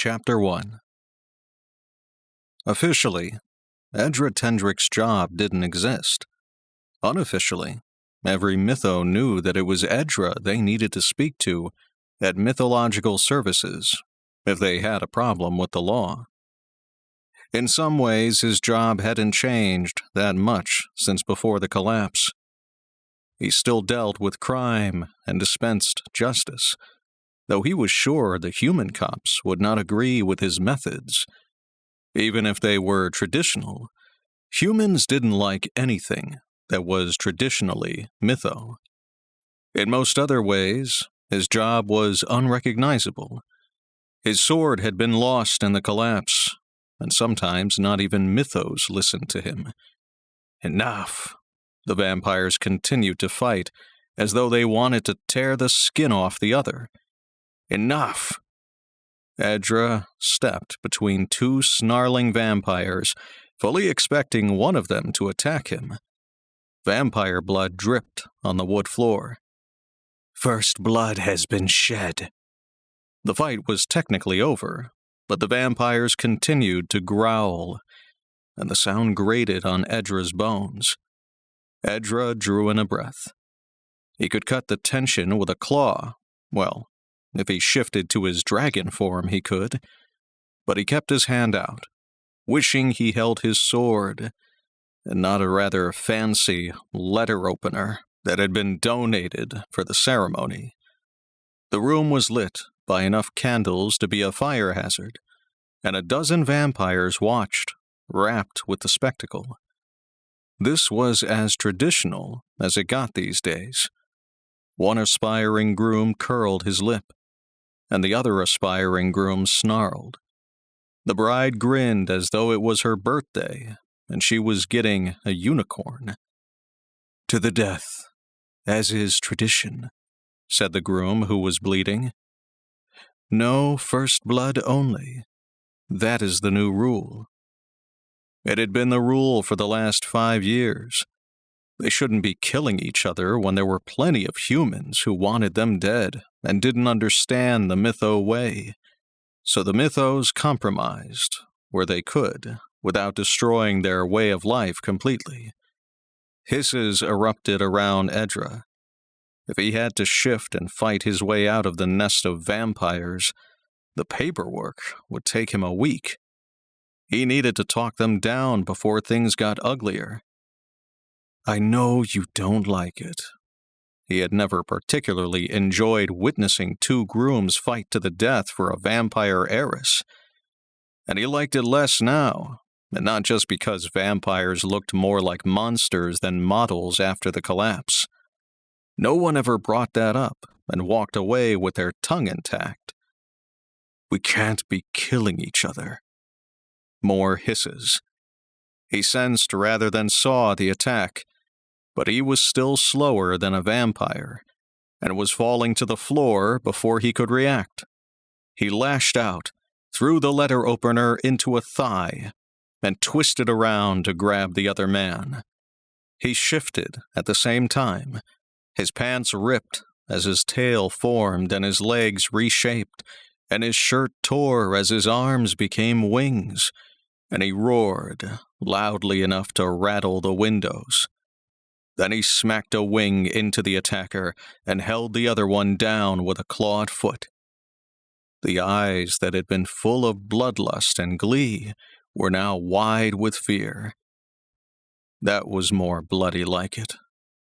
Chapter 1. Officially, Edra Tendrick's job didn't exist. Unofficially, every mytho knew that it was Edra they needed to speak to at Mythological Services if they had a problem with the law. In some ways, his job hadn't changed that much since before the collapse. He still dealt with crime and dispensed justice, though he was sure the human cops would not agree with his methods. Even if they were traditional, humans didn't like anything that was traditionally mytho. In most other ways, his job was unrecognizable. His sword had been lost in the collapse, and sometimes not even mythos listened to him. Enough! The vampires continued to fight, as though they wanted to tear the skin off the other. Enough! Edra stepped between two snarling vampires, fully expecting one of them to attack him. Vampire blood dripped on the wood floor. First blood has been shed. The fight was technically over, but the vampires continued to growl, and the sound grated on Edra's bones. Edra drew in a breath. He could cut the tension with a claw. Well, if he shifted to his dragon form, he could. But he kept his hand out, wishing he held his sword, and not a rather fancy letter opener that had been donated for the ceremony. The room was lit by enough candles to be a fire hazard, and a dozen vampires watched, rapt with the spectacle. This was as traditional as it got these days. One aspiring groom curled his lip, and the other aspiring groom snarled. The bride grinned as though it was her birthday, and she was getting a unicorn. "To the death, as is tradition," said the groom who was bleeding. "No first blood only. That is the new rule." It had been the rule for the last 5 years. They shouldn't be killing each other when there were plenty of humans who wanted them dead and didn't understand the mytho way. So the mythos compromised where they could, without destroying their way of life completely. Hisses erupted around Edra. If he had to shift and fight his way out of the nest of vampires, the paperwork would take him a week. He needed to talk them down before things got uglier. "I know you don't like it." He had never particularly enjoyed witnessing two grooms fight to the death for a vampire heiress. And he liked it less now, and not just because vampires looked more like monsters than models after the collapse. No one ever brought that up and walked away with their tongue intact. "We can't be killing each other." More hisses. He sensed rather than saw the attack, but he was still slower than a vampire, and was falling to the floor before he could react. He lashed out, threw the letter opener into a thigh, and twisted around to grab the other man. He shifted at the same time. His pants ripped as his tail formed and his legs reshaped, and his shirt tore as his arms became wings, and he roared loudly enough to rattle the windows. Then he smacked a wing into the attacker and held the other one down with a clawed foot. The eyes that had been full of bloodlust and glee were now wide with fear. That was more bloody like it.